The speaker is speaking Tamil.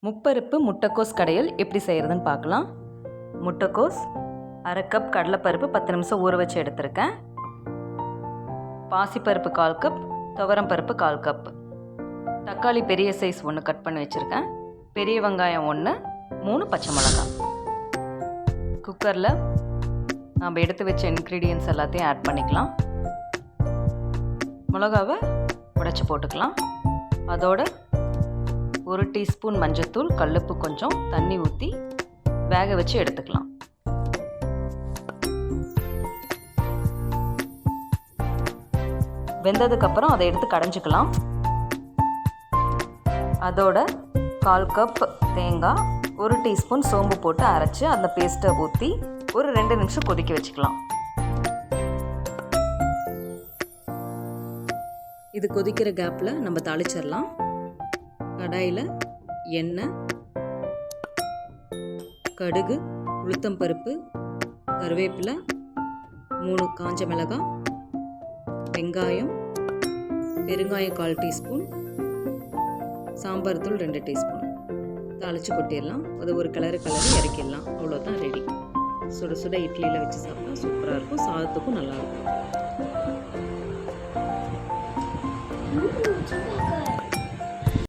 முப்பருப்பு முட்டைக்கோஸ் கடையல் எப்படி செய்கிறதுன்னு பார்க்கலாம். முட்டைக்கோஸ், அரை கப் கடலைப்பருப்பு 10 நிமிஷம் ஊற வச்சு எடுத்திருக்கேன். பாசிப்பருப்பு 1/4 கப், துவரம் பருப்பு 1/4 கப், தக்காளி பெரிய சைஸ் 1 கட் பண்ணி வச்சுருக்கேன், பெரிய வெங்காயம் 1, 3 பச்சை மிளகாய். குக்கரில் நாம் எடுத்து வச்ச இன்க்ரீடியன்ட்ஸ் எல்லாத்தையும் ஆட் பண்ணிக்கலாம். மிளகாவை உடைச்சி போட்டுக்கலாம். அதோட 1 டீஸ்பூன் மஞ்சத்தூள், கல்லுப்பு கொஞ்சம், தண்ணி ஊற்றி வேக வச்சு எடுத்துக்கலாம். வெந்ததுக்கப்புறம் அதை எடுத்து கடைஞ்சிக்கலாம். அதோட 1/4 கப் தேங்காய், 1 டீஸ்பூன் சோம்பு போட்டு அரைச்சி அந்த பேஸ்ட்டை ஊற்றி ஒரு 2 நிமிஷம் கொதிக்க வச்சுக்கலாம். இது கொதிக்கிற கேப்பில் நம்ம தாளிச்சிடலாம். கடாயில் எண்ணெய், கடுகு, உளுத்தம்பருப்பு, கருவேப்பிலை, 3 காஞ்ச மிளகாய், வெங்காயம், பெருங்காயம் 1/4 டீஸ்பூன், சாம்பார் தூள் 2 டீஸ்பூன் தாளித்து கொட்டிடலாம். அது ஒரு கிளறி இறக்கிடலாம். அவ்வளோதான், ரெடி. சுட சுட இட்லியில் வச்சு சாப்பிட்டா சூப்பராக இருக்கும். சாதத்துக்கும் நல்லாயிருக்கும்.